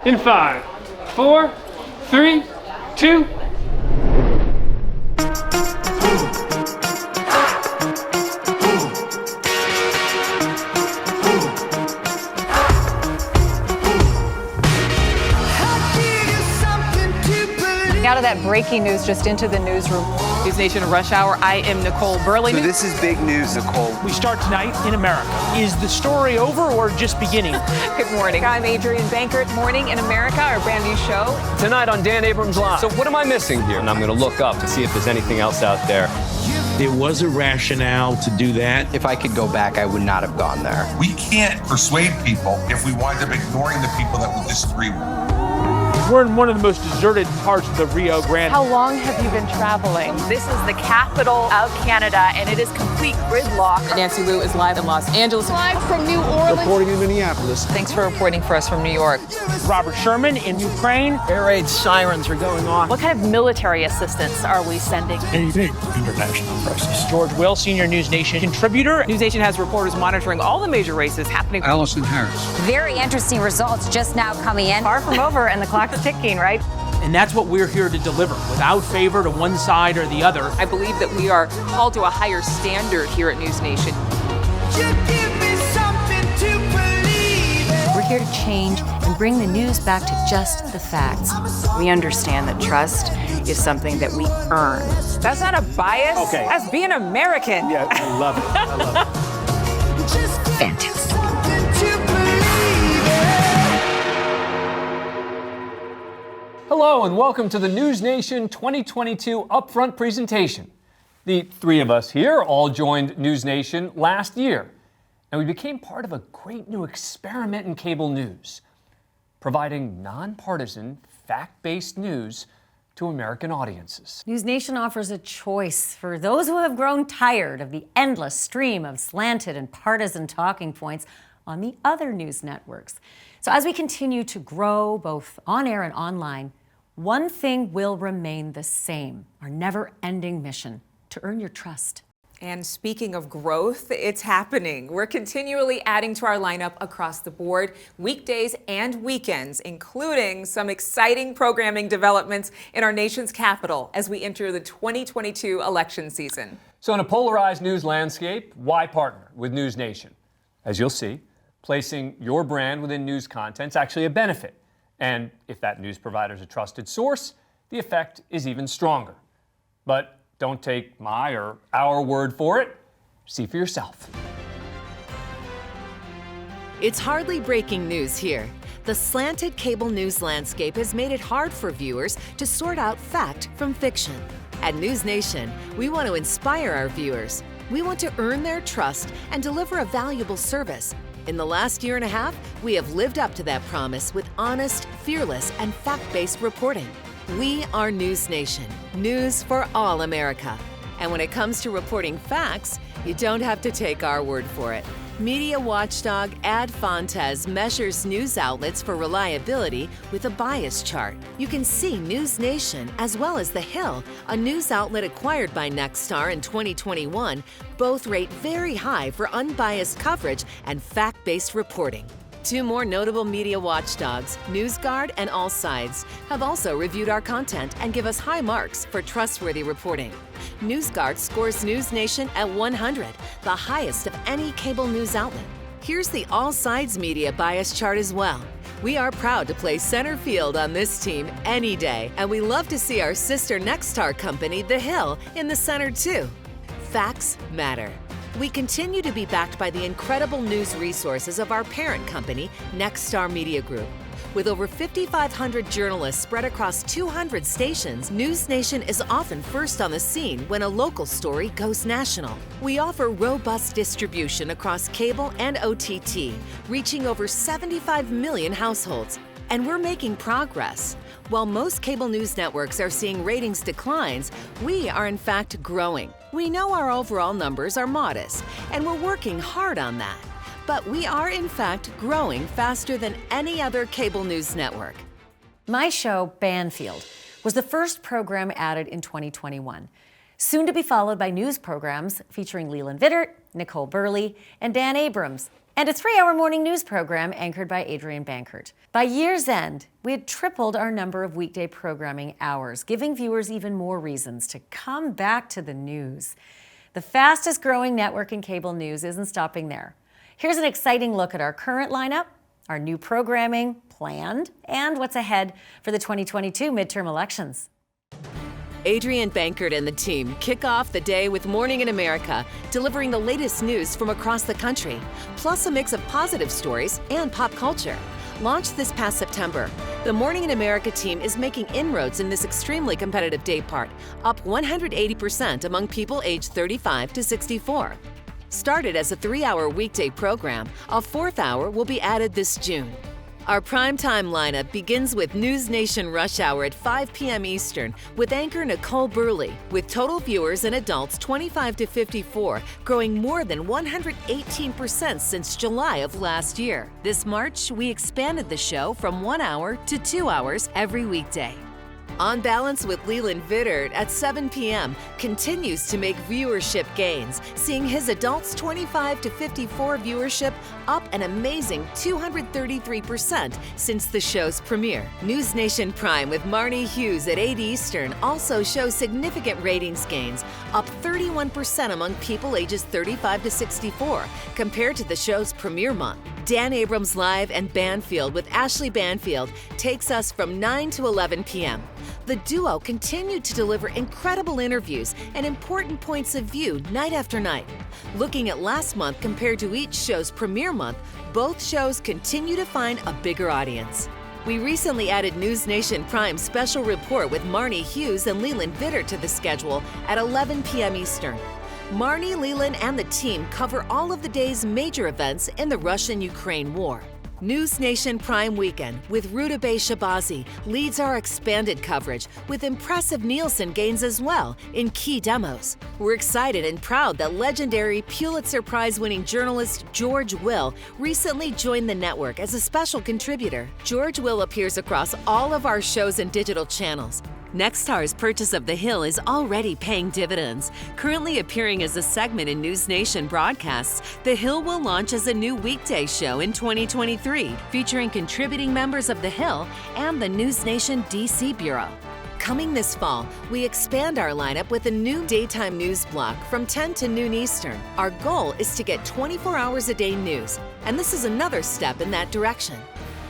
In 5, 4, 3, 2. Out of that breaking news, just into the newsroom. NewsNation Rush Hour. I am Nicole Burley. So this is big news, Nicole. We start tonight in America. Is the story over or just beginning? Good morning. I'm Adrienne Bankert. Morning in America, our brand new show. Tonight on Dan Abrams Live. So what am I missing here? And I'm going to look up to see if there's anything else out there. There was a rationale to do that. If I could go back, I would not have gone there. We can't persuade people if we wind up ignoring the people that we disagree with. We're in one of the most deserted parts of the Rio Grande. How long have you been traveling? This is the capital of Canada, and it is complete gridlock. Nancy Liu is live in Los Angeles. Live from New Orleans. Reporting in Minneapolis. Thanks for reporting for us from New York. Robert Sherman in Ukraine. Air raid sirens are going on. What kind of military assistance are we sending? A big international crisis. George Will, senior NewsNation contributor. NewsNation has reporters monitoring all the major races happening. Allison Harris. Very interesting results just now coming in. Far from over, and the clock's ticking, right? And that's what we're here to deliver, without favor to one side or the other. I believe that we are called to a higher standard here at NewsNation. We're here to change and bring the news back to just the facts. We understand that trust is something that we earn. That's not a bias. Okay. That's being American. Yeah, I love it. I love it. Fantastic. Hello and welcome to the NewsNation 2022 Upfront presentation. The three of us here all joined NewsNation last year, and we became part of a great new experiment in cable news, providing nonpartisan, fact-based news to American audiences. NewsNation offers a choice for those who have grown tired of the endless stream of slanted and partisan talking points on the other news networks. So as we continue to grow both on air and online, one thing will remain the same, our never-ending mission to earn your trust. And speaking of growth, it's happening. We're continually adding to our lineup across the board, weekdays and weekends, including some exciting programming developments in our nation's capital as we enter the 2022 election season. So in a polarized news landscape, why partner with NewsNation? As you'll see, placing your brand within news content is actually a benefit. And if that news provider is a trusted source, the effect is even stronger. But don't take my or our word for it. See for yourself. It's hardly breaking news here. The slanted cable news landscape has made it hard for viewers to sort out fact from fiction. At NewsNation, we want to inspire our viewers. We want to earn their trust and deliver a valuable service. In the last year and a half, we have lived up to that promise with honest, fearless, and fact-based reporting. We are NewsNation, news for all America. And when it comes to reporting facts, you don't have to take our word for it. Media watchdog Ad Fontes measures news outlets for reliability with a bias chart. You can see NewsNation as well as The Hill, a news outlet acquired by Nexstar in 2021, both rate very high for unbiased coverage and fact-based reporting. Two more notable media watchdogs, NewsGuard and All Sides, have also reviewed our content and give us high marks for trustworthy reporting. NewsGuard scores NewsNation at 100, the highest of any cable news outlet. Here's the All Sides media bias chart as well. We are proud to play center field on this team any day, and we love to see our sister Nexstar company, The Hill, in the center too. Facts matter. We continue to be backed by the incredible news resources of our parent company, Nexstar Media Group. With over 5,500 journalists spread across 200 stations, NewsNation is often first on the scene when a local story goes national. We offer robust distribution across cable and OTT, reaching over 75 million households. And we're making progress. While most cable news networks are seeing ratings declines, we are in fact growing. We know our overall numbers are modest, and we're working hard on that. But we are in fact growing faster than any other cable news network. My show, Banfield, was the first program added in 2021, soon to be followed by news programs featuring Leland Vittert, Nicole Burley, and Dan Abrams, and a 3-hour morning news program anchored by Adrian Bankert. By year's end, we had tripled our number of weekday programming hours, giving viewers even more reasons to come back to the news. The fastest growing network in cable news isn't stopping there. Here's an exciting look at our current lineup, our new programming planned, and what's ahead for the 2022 midterm elections. Adrian Bankert and the team kick off the day with Morning in America, delivering the latest news from across the country, plus a mix of positive stories and pop culture. Launched this past September, the Morning in America team is making inroads in this extremely competitive day part, up 180% among people aged 35 to 64. Started as a 3-hour weekday program, a 4th hour will be added this June. Our primetime lineup begins with NewsNation Rush Hour at 5 p.m. Eastern with anchor Nicole Burley, with total viewers and adults 25 to 54 growing more than 118% since July of last year. This March, we expanded the show from 1 hour to 2 hours every weekday. On Balance with Leland Vittert at 7 p.m. continues to make viewership gains, seeing his adults 25 to 54 viewership up an amazing 233% since the show's premiere. NewsNation Prime with Marnie Hughes at 8 Eastern also shows significant ratings gains, up 31% among people ages 35 to 64 compared to the show's premiere month. Dan Abrams Live and Banfield with Ashley Banfield takes us from 9 to 11 p.m. The duo continued to deliver incredible interviews and important points of view night after night. Looking at last month compared to each show's premiere month, both shows continue to find a bigger audience. We recently added NewsNation Prime Special Report with Marnie Hughes and Leland Vittert to the schedule at 11 p.m. Eastern. Marnie, Leland, and the team cover all of the day's major events in the Russian-Ukraine war. NewsNation Prime Weekend with Rudabeh Shabazi leads our expanded coverage with impressive Nielsen gains as well in key demos. We're excited and proud that legendary Pulitzer Prize-winning journalist George Will recently joined the network as a special contributor. George Will appears across all of our shows and digital channels. Nexstar's purchase of The Hill is already paying dividends. Currently appearing as a segment in NewsNation broadcasts, The Hill will launch as a new weekday show in 2023, featuring contributing members of The Hill and the NewsNation DC Bureau. Coming this fall, we expand our lineup with a new daytime news block from 10 to noon Eastern. Our goal is to get 24 hours a day news, and this is another step in that direction.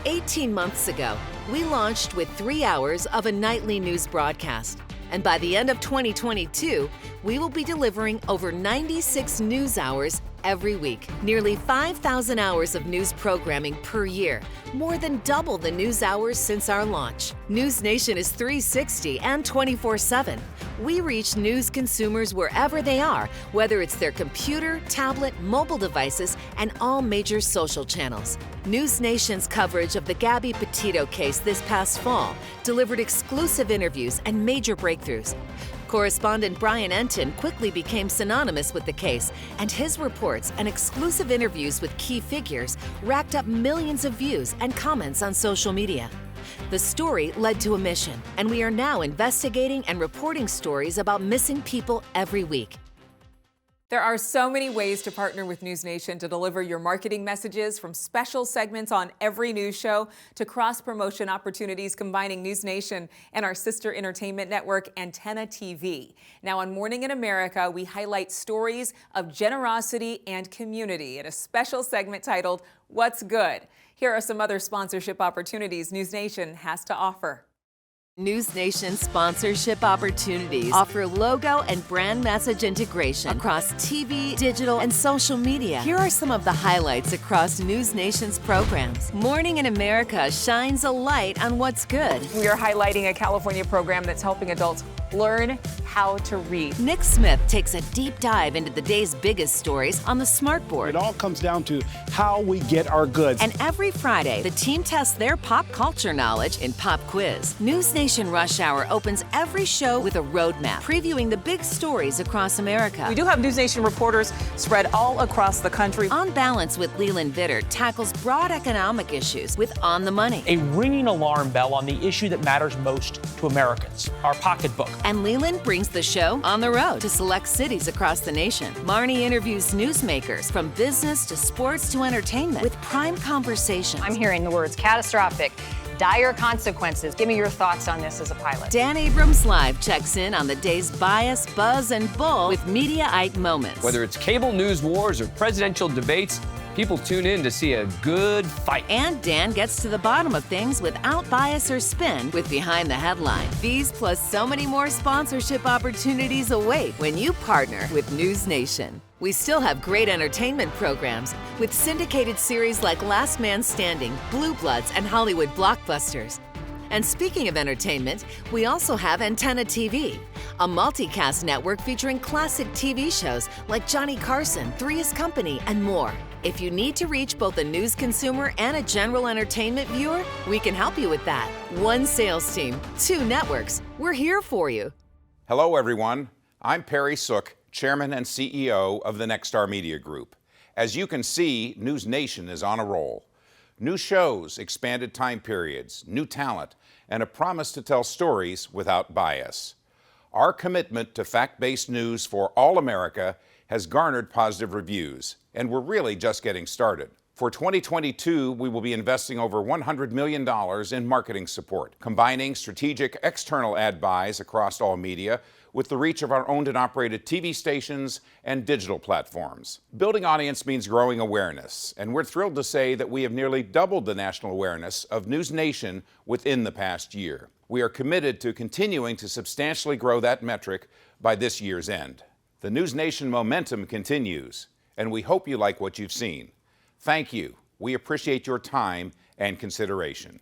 18 months ago, we launched with 3 hours of a nightly news broadcast. And by the end of 2022, we will be delivering over 96 news hours every week, nearly 5,000 hours of news programming per year, more than double the news hours since our launch. NewsNation is 360 and 24/7. We reach news consumers wherever they are, whether it's their computer, tablet, mobile devices, and all major social channels. NewsNation's coverage of the Gabby Petito case this past fall delivered exclusive interviews and major breakthroughs. Correspondent Brian Enton quickly became synonymous with the case, and his reports and exclusive interviews with key figures racked up millions of views and comments on social media. The story led to a mission, and we are now investigating and reporting stories about missing people every week. There are so many ways to partner with NewsNation to deliver your marketing messages, from special segments on every news show to cross-promotion opportunities combining NewsNation and our sister entertainment network, Antenna TV. Now on Morning in America, we highlight stories of generosity and community in a special segment titled, What's Good? Here are some other sponsorship opportunities NewsNation has to offer. NewsNation sponsorship opportunities offer logo and brand message integration across TV, digital, and social media. Here are some of the highlights across NewsNation's programs. Morning in America shines a light on what's good. We are highlighting a California program that's helping adults learn how to read. Nick Smith takes a deep dive into the day's biggest stories on the smartboard. It all comes down to how we get our goods. And every Friday, the team tests their pop culture knowledge in Pop Quiz. NewsNation Rush Hour opens every show with a roadmap, previewing the big stories across America. We do have NewsNation reporters spread all across the country. On Balance with Leland Vittert tackles broad economic issues with On the Money. A ringing alarm bell on the issue that matters most to Americans, our pocketbook. And Leland brings the show on the road to select cities across the nation. Marnie interviews newsmakers from business to sports to entertainment with prime conversations. I'm hearing the words catastrophic, dire consequences. Give me your thoughts on this as a pilot. Dan Abrams Live checks in on the day's bias, buzz, and bull with Mediaite moments. Whether it's cable news wars or presidential debates, people tune in to see a good fight. And Dan gets to the bottom of things without bias or spin with Behind the Headline. These plus so many more sponsorship opportunities await when you partner with NewsNation. We still have great entertainment programs with syndicated series like Last Man Standing, Blue Bloods, and Hollywood blockbusters. And speaking of entertainment, we also have Antenna TV, a multicast network featuring classic TV shows like Johnny Carson, Three's Company, and more. If you need to reach both a news consumer and a general entertainment viewer, we can help you with that. One sales team, 2 networks. We're here for you. Hello, everyone. I'm Perry Sook, Chairman and CEO of the Nexstar Media Group. As you can see, NewsNation is on a roll. New shows, expanded time periods, new talent, and a promise to tell stories without bias. Our commitment to fact-based news for all America has garnered positive reviews, and we're really just getting started. For 2022, we will be investing over $100 million in marketing support, combining strategic external ad buys across all media with the reach of our owned and operated TV stations and digital platforms. Building audience means growing awareness, and we're thrilled to say that we have nearly doubled the national awareness of NewsNation within the past year. We are committed to continuing to substantially grow that metric by this year's end. The NewsNation momentum continues, and we hope you like what you've seen. Thank you. We appreciate your time and consideration.